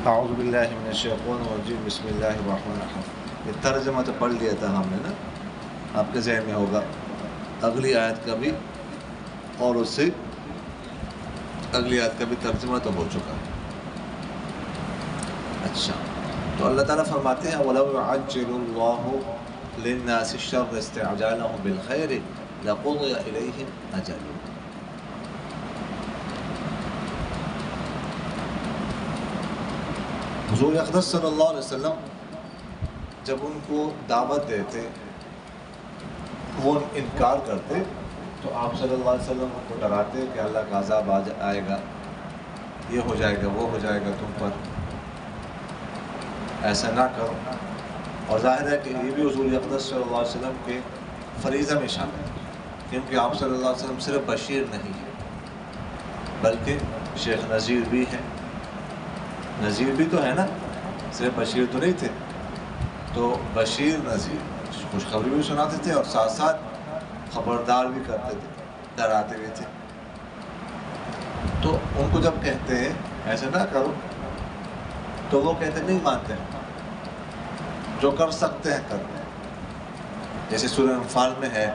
اعوذ باللہ من الشیطان الرجیم بسم اللہ الرحمن الرحیم۔ یہ ترجمہ تو پڑھ لیا تھا ہم نے نا، آپ کے ذہن میں ہوگا اگلی آیت کا بھی، اور اس سے اگلی آیت کا بھی ترجمہ تو ہو چکا ہے۔ اچھا، تو اللہ تعالیٰ فرماتے ہیں وَلَوْ يُعَجِّلُ اللَّهُ لِلنَّاسِ الشَّرَّ اسْتِعْجَالَهُم بِالْخَيْرِ لَقُضِيَ إِلَيْهِمْ أَجَلُهُمْ۔ حضور اقدس صلی اللہ علیہ وسلم جب ان کو دعوت دیتے وہ انکار کرتے تو آپ صلی اللہ علیہ وسلم ان کو ڈراتے کہ اللہ کا عذاب آئے گا، یہ ہو جائے گا، وہ ہو جائے گا تم پر، ایسا نہ کرو۔ اور ظاہر ہے کہ یہ بھی حضور اقدس صلی اللہ علیہ وسلم کے فریضہ میں شامل ہے، کیونکہ آپ صلی اللہ علیہ وسلم صرف بشیر نہیں ہے بلکہ شیخ نذیر بھی ہیں۔ نذیر بھی تو ہے نا، صرف بشیر تو نہیں تھے، تو بشیر نذیر خوشخبری بھی سناتے تھے اور ساتھ ساتھ خبردار بھی کرتے تھے، ڈراتے بھی تھے۔ تو ان کو جب کہتے ہیں ایسا نہ کرو تو وہ کہتے نہیں مانتے ہیں، جو کر سکتے ہیں کرتے ہیں۔ جیسے سورہ انفال میں ہے،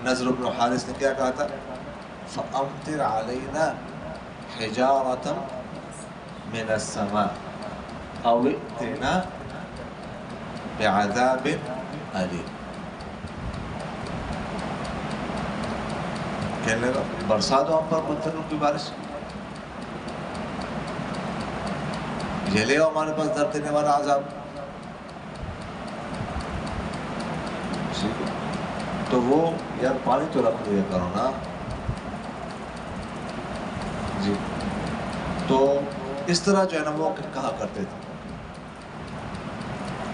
نضر بن حارث نے کیا کہا تھا؟ فَأَمْطِرْ عَلَيْنَا حِجَارَةً من السماء او ائتنا بعذاب علیم۔ کہنے لگا برسا دو ہم پر پتھروں کی بارش، یہ لے آؤ ہمارے پاس درد دینے والا عذاب۔ تو وہ یار پانی تو رکھ دیا کرو نا جی۔ تو اس طرح جو ہے نا وہ کہا کرتے تھے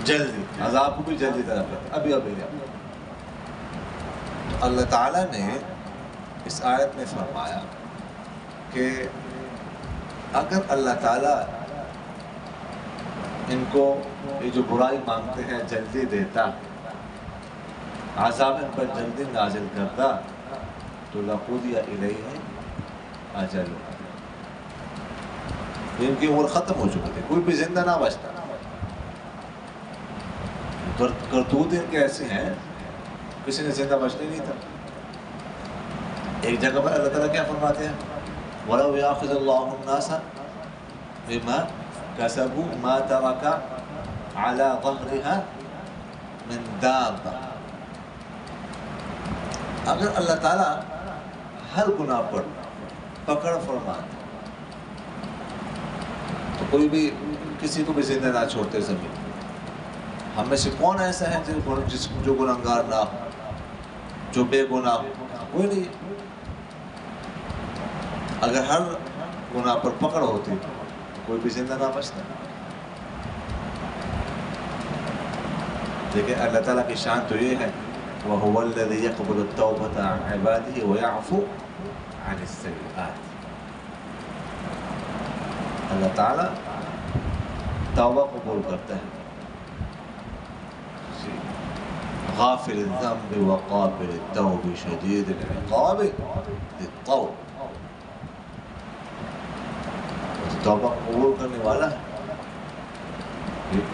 جلدی، عذاب کو بھی جلدی طرف کرتے ابھی تو اللہ تعالیٰ نے اس آیت میں فرمایا کہ اگر اللہ تعالیٰ ان کو یہ جو برائی مانگتے ہیں جلدی دیتا، عذاب ان پر جلدی نازل کرتا تو لَقُضِيَ إِلَيْهِمْ أَجَلُهُمْ، ان کی عمر ختم ہو چکی تھی، کوئی بھی زندہ نہ بچتا۔ کرتوت ان کے ایسے ہیں کسی نے زندہ بچنے نہیں تھا۔ ایک جگہ پر اللہ تعالیٰ کیا فرماتے ہیں؟ وَلَوْ يَأْخُذُ اللَّهُ النَّاسَ بِمَا كَسَبُوا مَا تَرَكَ عَلَى ظَهْرِهَا مِن دَابَّةٍ۔ اگر اللہ تعالیٰ ہر گناہ پر پکڑ فرماتے تو کوئی بھی کسی کو بھی زندہ نہ چھوڑتے زمین۔ ہم میں سے کون ایسا ہے جو گناہگار نہ ہو، جو بے گناہ ہو؟ کوئی نہیں۔ اگر ہر گناہ پر پکڑ ہوتی تو کوئی بھی زندہ نہ بچتا۔ لیکن اللہ تعالیٰ کی شان تو یہ ہے وَهُوَ الَّذِي يَقْبَلُ التَّوْبَةَ عَنْ عِبَادِهِ وَيَعْفُو عَنِ السَّيِّئَاتِ۔ اللہ تعالیٰ توبہ قبول کرتا ہے، غافر الذنب وقابل التوب شدید العقاب ذی الطول۔ توبہ قبول کرنے والا ہے،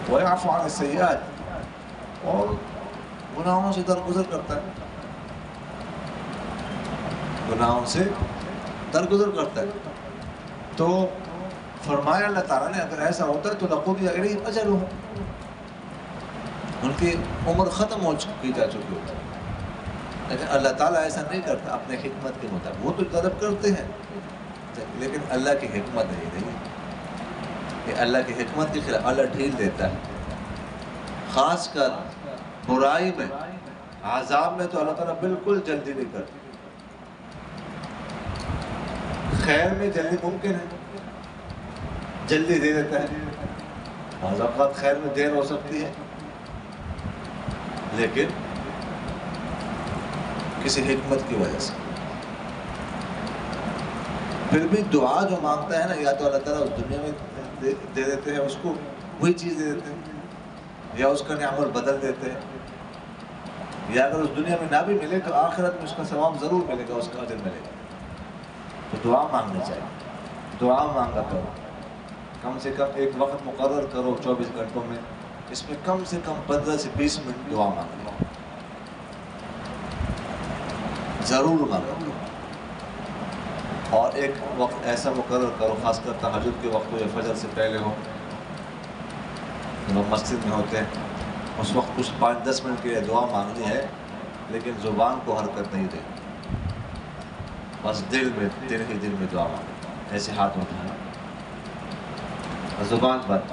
وَيَعْفُو عَنِ السَّيِّئَاتِ، اور گناہوں سے درگزر کرتا ہے، گناہوں سے درگزر کرتا ہے۔ تو فرمایا اللہ تعالیٰ نے اگر ایسا ہوتا ہے تو لَقُضِيَ إِلَيْهِمْ أَجَلُهُمْ، ان کی عمر ختم ہو چکی جا چکی ہوتی ہے۔ لیکن اللہ تعالیٰ ایسا نہیں کرتا اپنے حکمت کے مطابق، وہ تو طلب کرتے ہیں لیکن اللہ کی حکمت نہیں کہ اللہ کی حکمت کے خلاف اللہ ڈھیل دیتا ہے۔ خاص کر برائی میں، عذاب میں تو اللہ تعالیٰ بالکل جلدی نہیں کرتا۔ خیر میں جلدی ممکن ہے، جلدی دے دیتا ہے، بعض اوقات خیر میں دیر ہو سکتی ہے لیکن کسی حکمت کی وجہ سے۔ پھر بھی دعا جو مانگتا ہے نا، یا تو اللہ تعالیٰ اس دنیا میں دے دیتے ہیں اس کو وہی چیز دے دیتے ہیں، یا اس کا نعمت بدل دیتے ہیں، یا اگر اس دنیا میں نہ بھی ملے تو آخرت میں اس کا ثواب ضرور ملے گا، اس کا اجر ملے گا۔ تو دعا مانگنی چاہیے، دعا مانگا کرو۔ کم سے کم ایک وقت مقرر کرو 24 گھنٹوں میں، اس میں کم سے کم 15 سے 20 منٹ دعا مانگ لو، ضرور مانگو۔ اور ایک وقت ایسا مقرر کرو، خاص کر تہجد کے وقت ہو یا فجر سے پہلے ہو، جب ہم مسجد میں ہوتے ہیں اس وقت کچھ 5-10 منٹ کے لیے دعا مانگنی ہے، لیکن زبان کو حرکت نہیں دے، بس دل ہی دل میں دعا مانگو، ایسے ہاتھ اٹھانا، زبان بند۔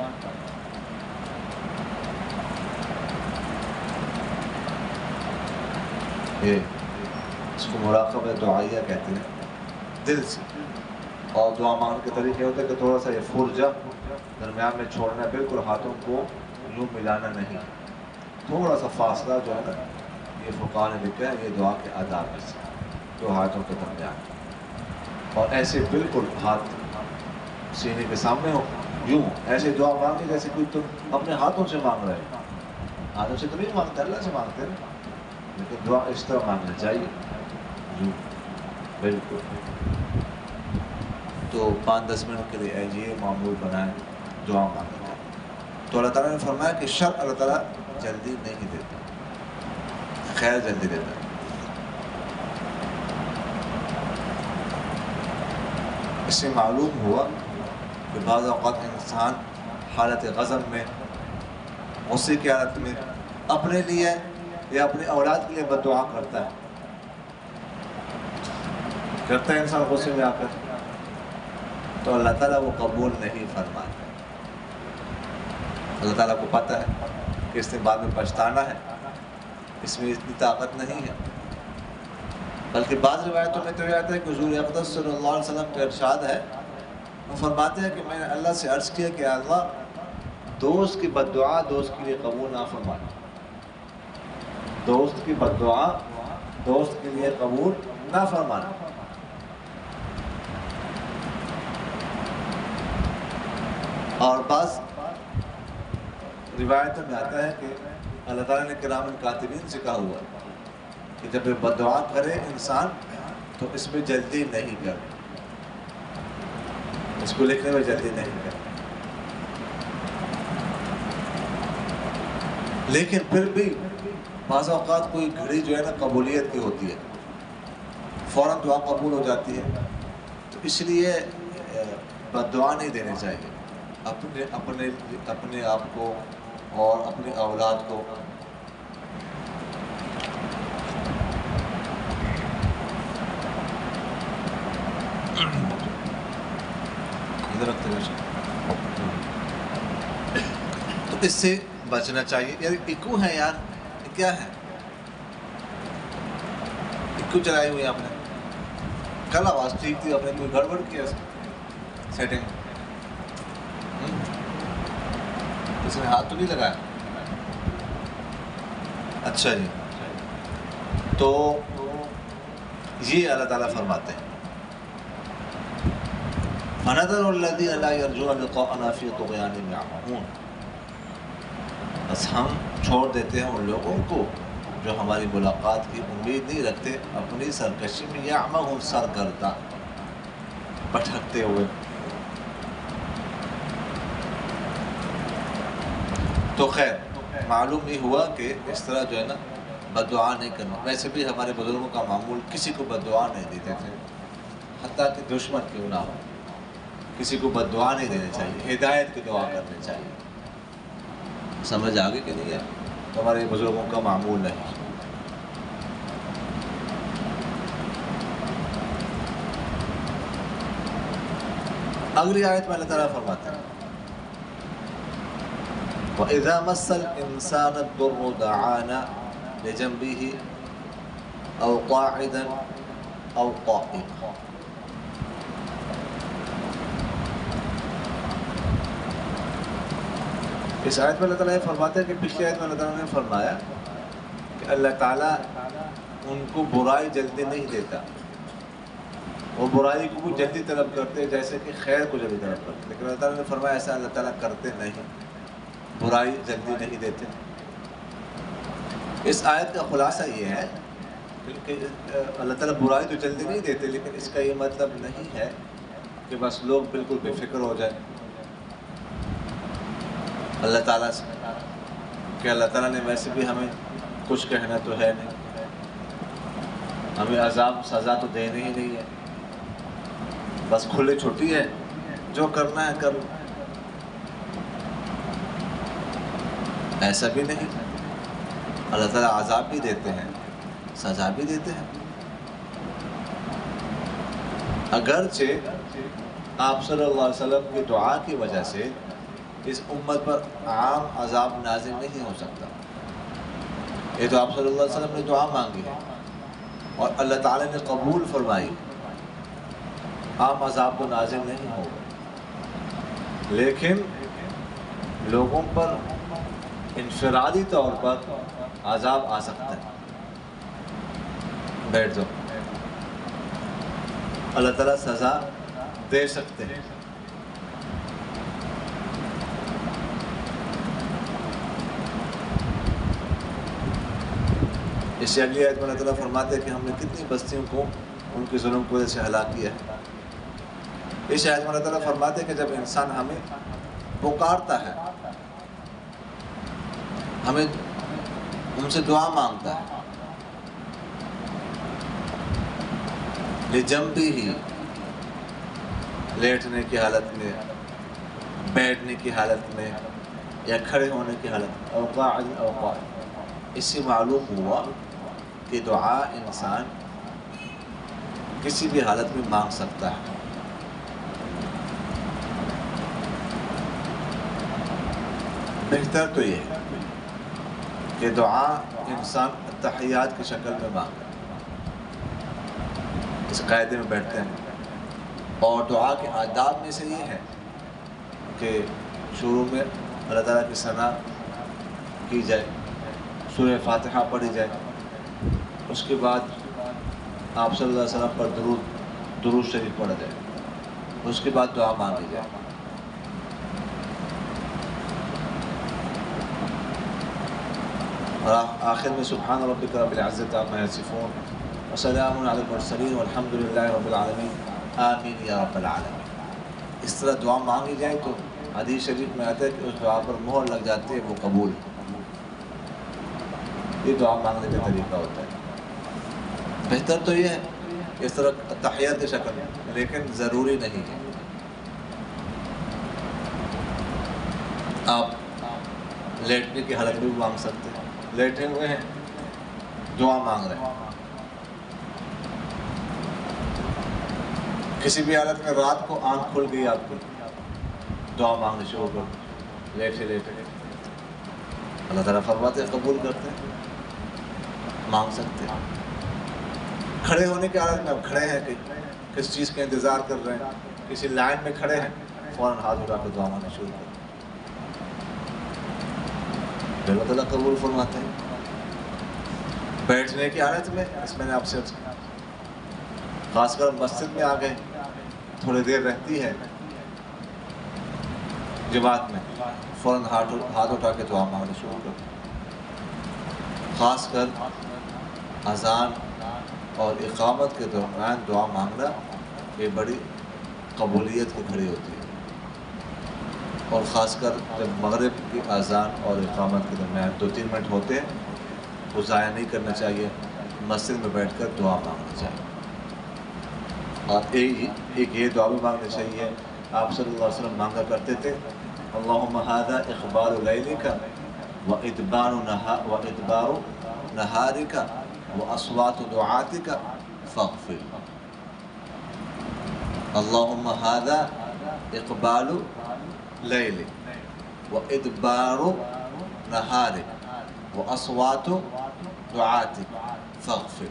اس کو مراقبہ دعائیہ کہتے ہیں، دل سے۔ اور دعا مانگنے کے طریقے ہوتے ہیں کہ تھوڑا سا یہ فرجہ درمیان میں چھوڑنا ہے، بالکل ہاتھوں کو یوں ملانا نہیں، تھوڑا سا فاصلہ جو ہے نا، یہ فقہاء نے لکھا ہے یہ دعا کے آداب میں سے، جو ہاتھوں کے درمیان، اور ایسے بالکل ہاتھ سینے کے سامنے ہو، یوں ایسے دعا مانگے جیسے کوئی تم اپنے ہاتھوں سے مانگ رہے، ہاتھوں سے تو نہیں مانگتے، اللہ سے مانگتے ہیں، لیکن دعا اس طرح مانگنا چاہیے، یوں بالکل۔ تو 5-10 منٹ کے لیے یہ معمول بنائیں دعا مانگنے کا۔ تو اللہ تعالیٰ نے فرمایا کہ شر اللہ تعالیٰ جلدی نہیں دیتا، خیر جلدی دیتا ہے۔ اس سے معلوم ہوا کہ بعض اوقات انسان حالت غضب میں، غصے کی حالت میں اپنے لیے یا اپنی اولاد کے لیے بد دعا کرتا ہے انسان غصے میں آ کر، تو اللہ تعالیٰ وہ قبول نہیں فرماتا۔ اللہ تعالیٰ کو پتہ ہے کہ اس نے بعد میں پچھتانا ہے، اس میں اتنی طاقت نہیں ہے، بلکہ بعض روایتوں میں تو یہ آتا ہے کہ حضور اقدس صلی اللہ علیہ وسلم کا ارشاد ہے، وہ فرماتے ہیں کہ میں نے اللہ سے عرض کیا کہ اللہ دوست کی بد دعا دوست کے لیے قبول نہ فرمانا، دوست کی بد دعا دوست کے لیے قبول نہ فرمانا۔ اور بعض روایتوں میں آتا ہے کہ اللہ تعالیٰ نے کرام الکاتبین سے کہا ہوا کہ جب بد دعا کرے انسان تو اس میں جلدی نہیں کرے، اس کو لکھنے میں جلدی نہیں کرے، لیکن پھر بھی بعض اوقات کوئی گھڑی جو ہے نا قبولیت کی ہوتی ہے، فوراً دعا قبول ہو جاتی ہے، تو اس لیے بد دعا نہیں دینے چاہیے اپنے آپ کو اور اپنی اولاد کو۔ ادھر رکھتے ہیں، تو اس سے بچنا چاہیے۔ یار اکو ہے یار، یہ کیا ہے؟ اکو چلائی ہوئی آپ نے، کل آواز ٹھیک تھی، آپ نے کوئی گڑبڑ کیا سیٹنگ؟ اس نے ہاتھ تو نہیں لگایا؟ اچھا جی، تو یہ اللہ تعالیٰ فرماتے ہیں فَنَذَرُ الَّذِينَ لَا يَرْجُونَ لِقَاءَنَا فِي طُغْيَانِهِمْ يَعْمَهُونَ، بس ہم چھوڑ دیتے ہیں ان لوگوں کو جو ہماری ملاقات کی امید نہیں رکھتے، اپنی سرکشی میں یعمہون، سرگرداں، بھٹکتے ہوئے۔ تو خیر معلوم یہ ہوا کہ اس طرح جو ہے نا بد دعا نہیں کرنا۔ ویسے بھی ہمارے بزرگوں کا معمول کسی کو بد دعا نہیں دیتے تھے، حتیٰ کہ دشمن کیوں نہ ہو، کسی کو بد دعا نہیں دینی چاہیے، ہدایت کی دعا کرنی چاہیے۔ سمجھ آگے کہ نہیں ہے؟ تو ہمارے بزرگوں کا معمول نہیں۔ اگلی آیت میں اللہ تعالیٰ فرماتا ہے وَإِذَا مَسَّ الْإِنسَانَ الضُّرُّ دَعَانَا لِجَنبِهِ أَوْ قَاعِدًا أَوْ قَائِمًا۔ اس آیت میں اللہ تعالیٰ یہ فرماتے ہیں کہ پچھلی آیت میں اللہ تعالیٰ نے فرمایا کہ اللہ تعالیٰ ان کو برائی جلدی نہیں دیتا، وہ برائی کو بھی جلدی طلب کرتے جیسے کہ خیر کو جلدی طلب کرتے، لیکن اللہ تعالیٰ نے فرمایا ایسا اللہ تعالیٰ کرتے نہیں، برائی جلدی نہیں دیتے۔ اس آیت کا خلاصہ یہ ہے کہ اللہ تعالیٰ برائی تو جلدی نہیں دیتے، لیکن اس کا یہ مطلب نہیں ہے کہ بس لوگ بالکل بے فکر ہو جائیں، اللہ تعالیٰ سے کہ اللہ تعالیٰ نے ویسے بھی ہمیں کچھ کہنا تو ہے نہیں، ہمیں عذاب سزا تو دینے ہی نہیں ہے، بس کھلی چھٹی ہے، جو کرنا ہے کر لو۔ ایسا بھی نہیں، اللہ تعالیٰ عذاب بھی دیتے ہیں، سزا بھی دیتے ہیں۔ اگرچہ آپ صلی اللہ علیہ وسلم کی دعا کی وجہ سے اس امت پر عام عذاب نازل نہیں ہو سکتا، یہ تو آپ صلی اللہ علیہ وسلم نے دعا مانگی ہے اور اللہ تعالیٰ نے قبول فرمائی، عام عذاب تو نازل نہیں ہوگا، لیکن لوگوں پر انفرادی طور پر عذاب آ سکتا ہے۔ بیٹھ جاؤ، اللہ تعالیٰ سزا دے سکتے ہیں۔ اس سے اگلی آیت میں اللہ تعالیٰ فرماتے ہیں کہ ہم نے کتنی بستیوں کو ان کے ظلم کی وجہ سے ہلاک کیا ہے۔ اس آیت میں اللہ تعالیٰ فرماتے ہیں کہ جب انسان ہمیں پکارتا ہے، ہمیں ان سے دعا مانگتا ہے، لجنبہ ہی، لیٹنے کی حالت میں، بیٹھنے کی حالت میں، یا کھڑے ہونے کی حالت میں، او قاعد او قائم، اس سے معلوم ہوا کہ دعا انسان کسی بھی حالت میں مانگ سکتا ہے۔ بہتر تو یہ ہے کہ دعا انسان تحیات کی شکل میں مانگے، اس قاعدے میں بیٹھتے ہیں، اور دعا کے آداب میں سے یہ ہے کہ شروع میں اللہ تعالیٰ کی ثنا کی جائے، سورہ فاتحہ پڑھی جائے، اس کے بعد آپ صلی اللہ علیہ وسلم پر درود شریف پڑھا جائے، اس کے بعد دعا مانگی جائے۔ اور آخر میں سبحان ربک رب العزت عما یصفون وسلام علی المرسلین والحمد للہ رب العالمین آمین یا رب العالمین۔ اس طرح دعا مانگی جائے تو حدیث شریف میں آتا ہے کہ اس دعا پر مہر لگ جاتی ہے، وہ قبول۔ یہ دعا مانگنے کا طریقہ ہوتا ہے۔ بہتر تو یہ ہے اس طرح تحیات کی شکل میں، لیکن ضروری نہیں ہے۔ آپ لیٹنے کی حالت میں بھی مانگ سکتے ہیں، لیٹے ہوئے ہیں، دعا مانگ رہے ہیں۔ کسی بھی حالت میں رات کو آنکھ کھل گئی آپ کو، دعا مانگنے شروع کر، لیٹے لیٹے اللہ تعالیٰ فرماتے ہیں قبول کرتے ہیں، مانگ سکتے ہیں۔ کھڑے ہونے کی حالت میں اب کھڑے ہیں کہ کس چیز کا انتظار کر رہے ہیں، کسی لائن میں کھڑے ہیں، فوراً ہاتھ اٹھا کے دعا مانگنا شروع کر، اللہ تعالیٰ قبول فرماتے ہیں۔ بیٹھنے کی حالت میں، اس میں نے آپ سے خاص کر مسجد میں آ گئے، تھوڑی دیر رہتی ہے جماعت میں، فوراً ہاتھ اٹھا کے دعا مانگنا شروع کر، خاص کر اذان اور اقامت کے درمیان دعا مانگنا یہ بڑی قبولیت کی گھڑی ہوتی ہے، اور خاص کر جب مغرب کی اذان اور اقامت کے درمیان 2-3 منٹ ہوتے ہیں، وہ ضائع نہیں کرنا چاہیے، مسجد میں بیٹھ کر دعا مانگنا چاہیے۔ اور ایک یہ دعا بھی مانگنی چاہیے، آپ صلی اللہ علیہ وسلم مانگا کرتے تھے، اللہم ھذا اقبال لیلک وادبار نہارک واصوات دعاتک فاغفر۔ اللہم ھذا اقبال لیلک وادبار نہارک واصوات دعاتک فاغفر۔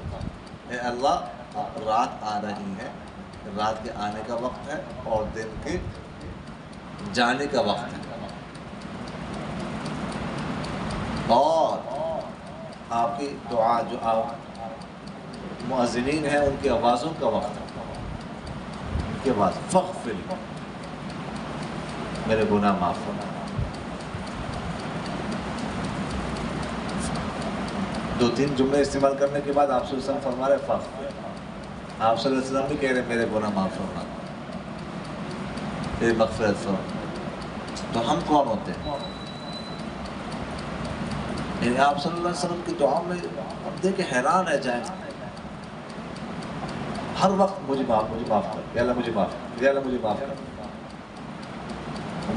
اے اللہ، رات آ رہی ہے، رات کے آنے کا وقت ہے اور دن کے جانے کا وقت ہے، اور آپ کی دعا جو آپ مؤذنین ہیں ان کی آوازوں کا وقت ہے، ان کی آواز فاغفر، میرے گناہ معاف فرما۔ 2-3 جملے استعمال کرنے کے بعد آپ صلی اللہ علیہ وسلم فرما رہے فاغفر، آپ صلی اللہ علیہ وسلم بھی کہہ رہے میرے گناہ معاف فرما، میری مغفرت فرما۔ تو ہم کون ہوتے ہیں؟ یعنی آپ صلی اللہ علیہ وسلم کی دعا میں ہم دیکھ کے حیران رہ جائیں، ہر وقت مجھے معاف کر، یا اللہ مجھے معاف کر، یا اللہ مجھے معاف کر۔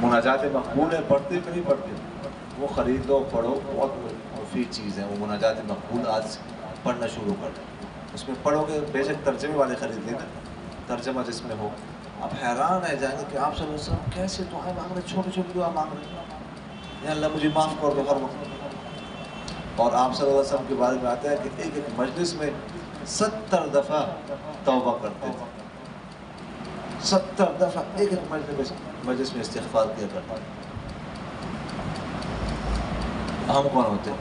مناجات مقبول ہے، پڑھتے کہ نہیں پڑھتے؟ وہ خریدو پڑھو، بہت مفید چیز ہے وہ مناجات مقبول، آج پڑھنا شروع کر دیں۔ اس میں پڑھو گے، بے شک ترجمے والے خرید لینا، ترجمہ جس میں ہو، آپ حیران رہ جائیں گے کہ آپ صلی اللہ علیہ وسلم کیسے دعائیں مانگ رہے، چھوٹی چھوٹی دعا مانگ رہے ہیں، یا اللہ مجھے معاف کر دو ہر وقت۔ اور آپ صلی اللہ علیہ وسلم کے بارے میں آتا ہے کہ ایک ایک مجلس میں 70 دفعہ توبہ کرتے تھے، 70 دفعہ ایک ایک مجلس میں استغفار کیا کرتے تھے۔ ہم کون ہوتے؟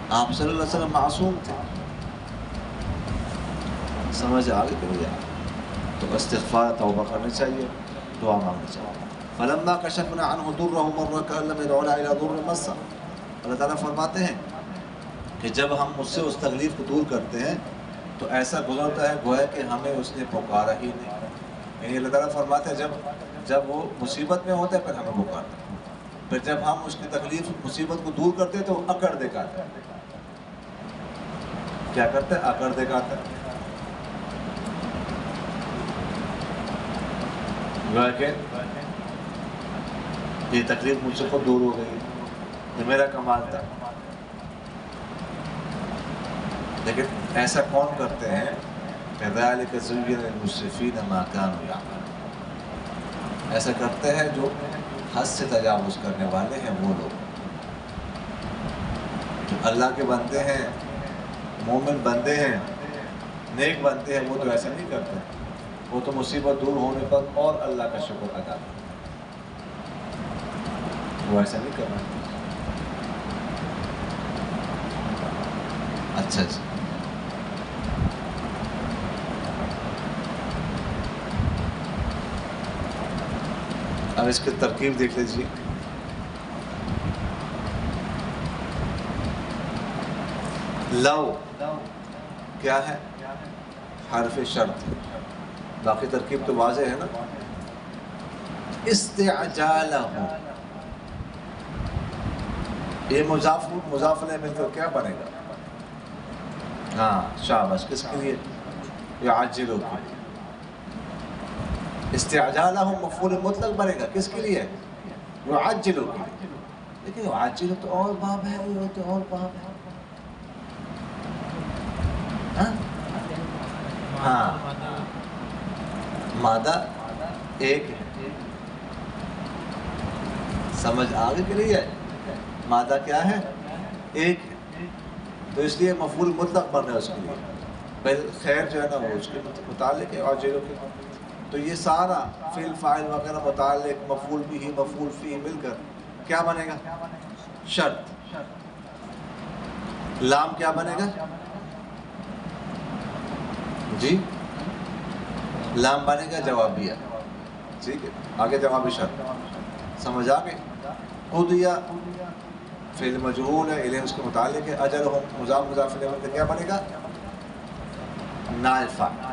آپ صلی اللہ علیہ وسلم معصوم تھے، سمجھ آگے کہ نہیں آگے؟ تو استغفار توبہ کرنی چاہیے، دعا مانگنی چاہیے۔ فلما کشفنا عنہ ضرہ مر کأن لم يدعنا إلى ضر مسه، اللہ تعالیٰ فرماتے ہیں کہ جب ہم اس سے اس تکلیف کو دور کرتے ہیں تو ایسا گزرتا ہے گویا کہ ہمیں اس نے پکارا ہی نہیں۔ یعنی اللہ تعالیٰ فرماتے ہیں جب وہ مصیبت میں ہوتا ہے پھر ہمیں پکارتا ہے، پھر جب ہم اس کی تکلیف مصیبت کو دور کرتے ہیں تو وہ اکڑ دکھاتا ہے۔ کیا کرتا ہے؟ اکڑ دکھاتا ہے، گویا کہ یہ تکلیف مجھ سے خود دور ہو گئی، یہ میرا کمال تھا۔ لیکن ایسا کون کرتے ہیں؟ كَذَلِكَ زُيِّنَ لِلْمُسْرِفِينَ مَا كَانُوا يَعْمَلُونَ، ایسا کرتے ہیں جو حد سے تجاوز کرنے والے ہیں، وہ لوگ جو اللہ کے بندے ہیں، مومن بندے ہیں، نیک بندے ہیں، وہ تو ایسا نہیں کرتے، وہ تو مصیبت دور ہونے پر اور اللہ کا شکر ادا کرتے، وہ ایسا نہیں کرنا۔ اچھا جی، اب اس کی ترکیب دیکھ لیجیے۔ لو کیا ہے؟ حرف شرط، باقی ترکیب تو واضح ہے نا۔ استعجالہ، یہ مضاف الیہ مل کر کیا بنے گا؟ ہاں شاباش، کس کے لیے؟ یعجلو کے لیے۔ استعجالہ مفعول مطلق بنے گا، کس کے لیے؟ یعجلو کے لیے۔ لیکن یعجلو تو اور باب ہے، یہ تو اور باب ہے۔ ہاں مادہ ایک ہے، سمجھ آگے کے لیے مادہ کیا ہے؟ ایک ہے، تو اس لیے مفعول مطلق بن رہا ہے اس کے لیے، بل خیر جو ہے نا وہ اس کے متعلق ہے، یعجلو کے، تو یہ سارا فعل فاعل وغیرہ متعلق مفعول بھی مفعول فی مل کر کیا بنے گا؟ شرط۔ لام کیا بنے گا؟ جی لام بنے گا جوابیہ، ٹھیک ہے، آگے جوابی شرط، سمجھ آگے؟ قضیہ فعل مجہول ہے، الیہ اس کے متعلق ہے، اجلہم مضاف الیہ کا کیا بنے گا؟ نائب فاعل،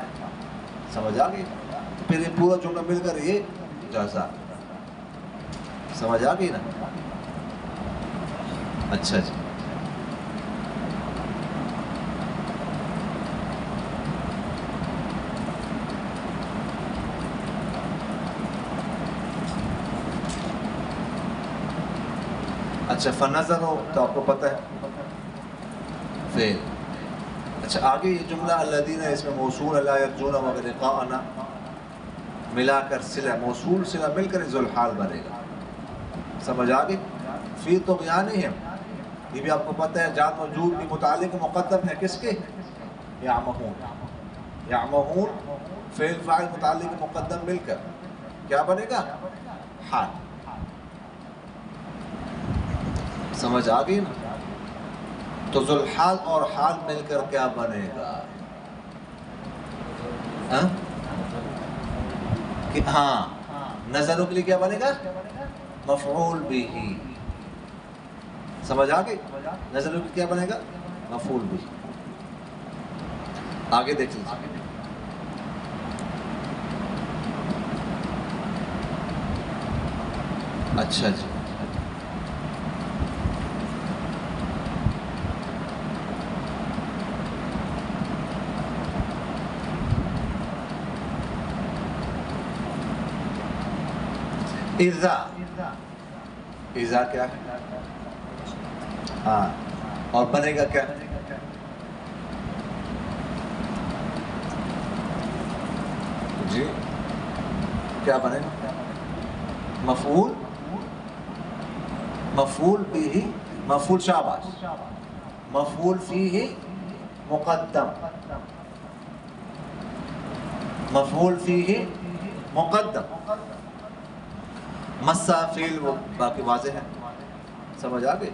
سمجھ آگے؟ پھر یہ پورا جملہ مل کر یہ جزا، سمجھ آگئی نا؟ اچھا جی، اچھا فنظر ہو تو آپ کو پتہ ہے فعل۔ اچھا آگے یہ جملہ الذین، اس میں موصول لا یرجون ولقاءنا ملا کر صلہ، موصول صلہ مل کر ذوالحال بنے گا، سمجھ آگئی؟ فی طغیانہم، یہ بھی آپ کو پتہ ہے جان موجود بھی متعلق مقدم ہے کس کے؟ یعمہون، یعمہون فعل فاعل متعلق مقدم مل کر کیا بنے گا؟ حال، سمجھ آگئی نا؟ تو ذوالحال اور حال مل کر کیا بنے گا؟ کہ ہاں نظروں کے لیے کیا بنے گا؟ مفعول بھی، سمجھ آگئی؟ نظروں کے کیا بنے گا؟ مفعول بھی۔ آگے دیکھ لیجیے، اچھا جی، اذا، اذا کیا ہے؟ ہاں، اور بنے گا کیا؟ جی کیا بنے گا؟ مفعول، مفعول بھی، مفعول، شاباش، مفعول فیہ مقدم، مفعول فیہ مقدم، مسا فعل، وہ باقی واضح ہے، سمجھ آ گئی؟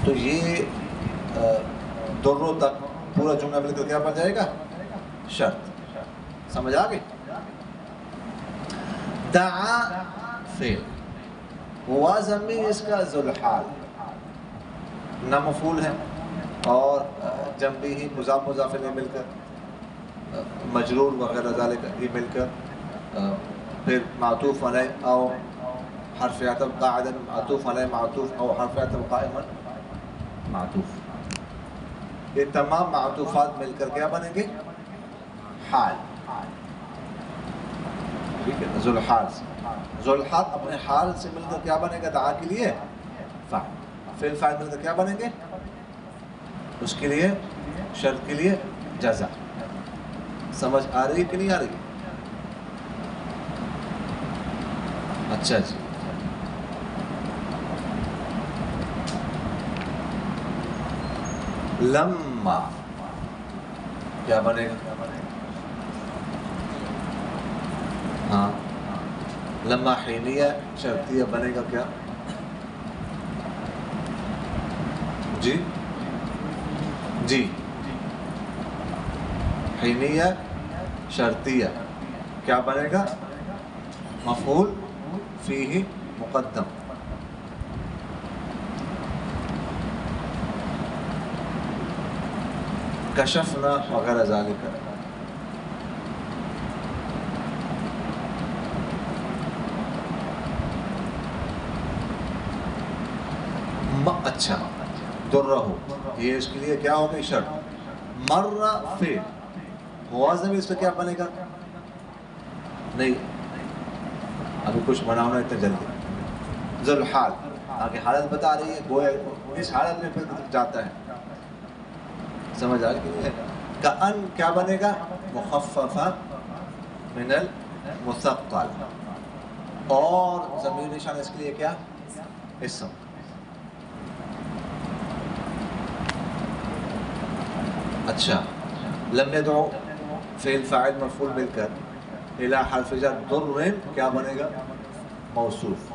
تو یہ دونوں تک پورا جملہ مل کر کیا بن جائے گا؟ شرط، سمجھ آ گئی؟ دعا فعل، ہوا ضمیر اس کا ذوالحال، نہ مفعول ہے، اور جنبی ہی مضاف مضاف الیہ مل کر، مجرور وغیرہ ذالک یہ مل کر، پھر معطوف علیہ او حرف عطف قاعدا معطوف علیہ معطوف او حرف عطف قائما معطوف، یہ تمام معطوفات مل کر کیا بنیں گے؟ حال، ٹھیک ہے؟ ذوالحال سے، ذوالحال اپنے حال سے مل کر کیا بنے گا؟ دعا کے لیے فاعل، فعل فاعل مل کر کیا بنیں گے؟ اس کے لیے، شرط کے لیے جزا، سمجھ آ رہی کہ نہیں آ رہی؟ اچھا جی، لما کیا بنے گا؟ ہاں، لما حینیہ شرطیہ بنے گا کیا؟ جی جی، حینیہ شرطیہ کیا بنے گا؟ مفعول فیہ مقدم، کشفنا وغیرہ ذالک، اچھا، درہ، یہ اس کے لیے کیا ہوگی؟ شرط، مرہ فعل، ہوا ضمیر اس کا کیا بنے گا؟ نہیں ابھی کچھ بنا ہونا اتنا جلدی، ذوالحال آگے حالت بتا رہی ہے، گویا اس حالت میں پھر جاتا ہے، سمجھ آ رہی ہے؟ کأن کیا بنے گا؟ مخففہ من المثقل، اور ضمیر نشان اس کے لیے کیا؟ اسم، اچھا، لم يدعو فعل فاعل مفعول مل کر الى حرف جر در کیا بنے گا؟ موصوف،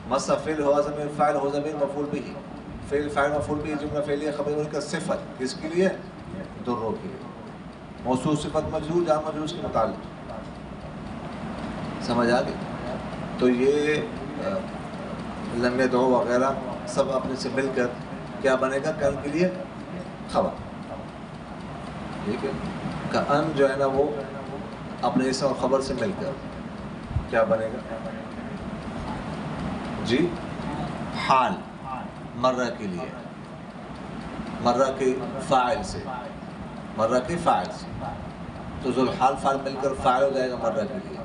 مس فعل ہوا ضمیر فاعل ہو ضمیر مفعول بھی، فعل فاعل مفعول بھی جملہ فعلیہ خبر مل کر صفت کس کے لیے؟ دروں کے لیے، موصوف صفت مجرور جار مجرور اس کے متعلق، سمجھ آ گئی؟ تو یہ لم يدعو وغیرہ سب اپنے سے مل کر کیا بنے گا؟ کل کے لیے خبر، ٹھیک ہے؟ کأن جو ہے نا وہ اپنے اسم اور خبر سے مل کر کیا بنے گا؟ جی حال، مرہ کے لیے، مرہ کے فاعل سے، مرہ کے فاعل سے، تو ذوالحال فاعل مل کر فاعل ہو جائے گا مرہ کے لیے،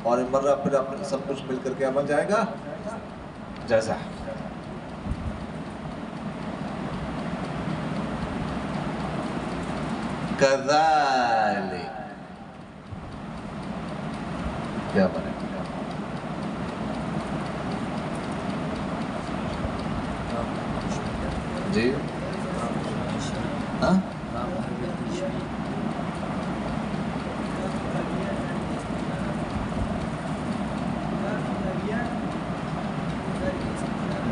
اور مرہ پھر اپنے سب کچھ مل کر کیا بن جائے گا؟ جزا، کذالک کیا بنے گا؟ جی ہاں،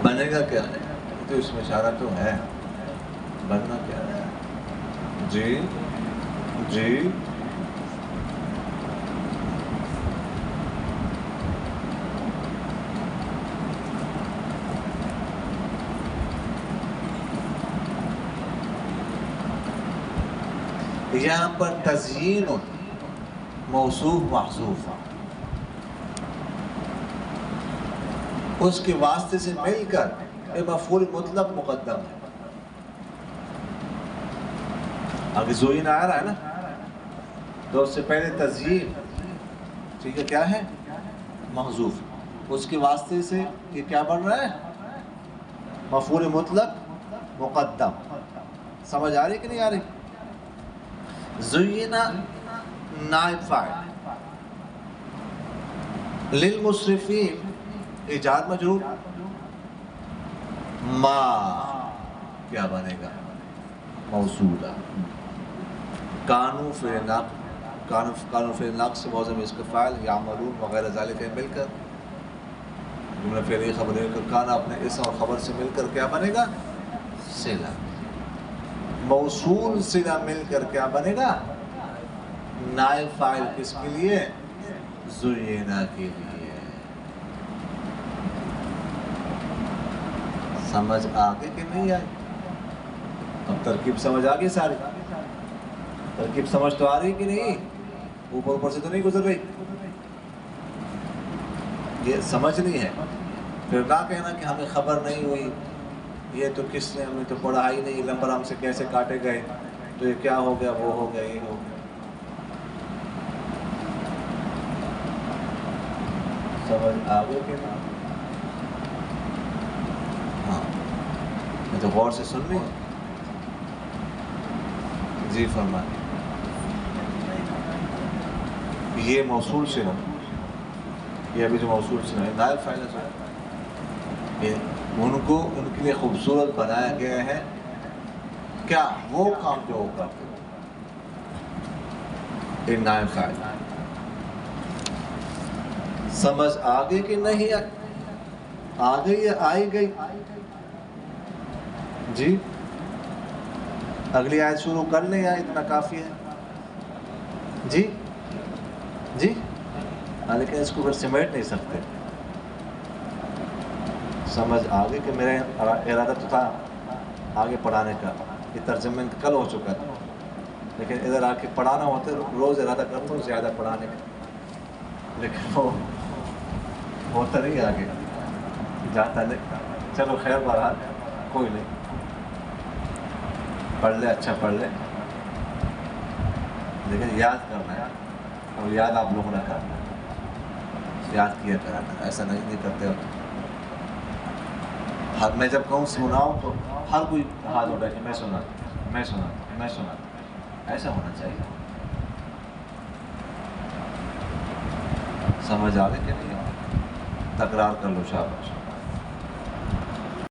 بنے گا کیا؟ تو اس میں اشارہ تو ہے، بننا کیا ہے؟ جی جی یہاں پر تزیین موصوف محذوف، اس کے واسطے سے مل کر ایک مفعول مطلق مقدم ہے، آگے زوین آ رہا ہے نا، تو اس سے پہلے تزیین ٹھیک ہے، کیا ہے؟ محذوف. اس کے واسطے سے یہ کیا بن رہا ہے؟ مفعول مطلق مقدم. سمجھ آ رہی کہ نہیں آ رہی؟ زینا نائب فاعل، للمسرفین ایجاد مجرور، ما کیا بنے گا؟ موصولہ. کانو فعل نقص موضع میں اس کا فاعل، یعملون وغیرہ ذالک مل کر جملہ فعلی خبر کانا اپنے اسم اور خبر سے مل کر کیا بنے گا؟ صلہ. موصول صلہ مل کر کیا بنے گا؟ نائب فاعل. کس کے لیے؟ زینا کے لیے. سمجھ آگے کہ نہیں آئی؟ اب ترکیب سمجھ آگے ساری؟ ترکیب سمجھ تو آ رہی کہ نہیں؟ اوپر سے تو نہیں گزر رہی؟ یہ سمجھنی ہے. پھر نہ کہنا کہ ہمیں خبر نہیں ہوئی، یہ تو کس نے، ہمیں تو پڑھا ہی نہیں، نمبر ہم سے کیسے کاٹے گئے، تو یہ کیا ہو گیا، وہ ہو گیا، یہ ہو گیا. سمجھ آگے کہ نہیں؟ ہاں، میں تو غور سے سن رہی ہوں. جی فرمائیں. یہ موصول صلہ، یہ ابھی جو موصول صلہ ہے نائب فاعل ہے، ان کو ان کے لیے خوبصورت بنایا گیا ہے. کیا؟ وہ کام جو وہ کرتے ہیں نائب فاعل. سمجھ آگے کہ نہیں آ گئی یا آئی گئی؟ جی اگلی آیت شروع کر لیں یا اتنا کافی ہے؟ جی جی لیکن اس کو پھر سمیٹ نہیں سکتے. سمجھ آگے کہ میرا ارادہ تو تھا آگے پڑھانے کا، یہ ترجمہ کل ہو چکا تھا، لیکن ادھر آ کے پڑھانا ہوتا ہے. روز ارادہ کرتا ہوں زیادہ پڑھانے کا، لیکن وہ ہوتا نہیں آگے جاتا نہیں. چلو خیر، بہرحال کوئی نہیں، پڑھ لے، اچھا پڑھ لے، لیکن یاد کرنا ہے. اور یاد آپ لوگوں نے کرنا ہے، یاد کیا کرانا، ایسا نہیں کرتے ہو. میں جب کہوں سناؤ تو ہر کوئی ہاتھ اٹھا کہ میں سنا، ایسا ہونا چاہیے. سمجھ آ گئی کہ نہیں؟ تکرار کر لو، شاباش.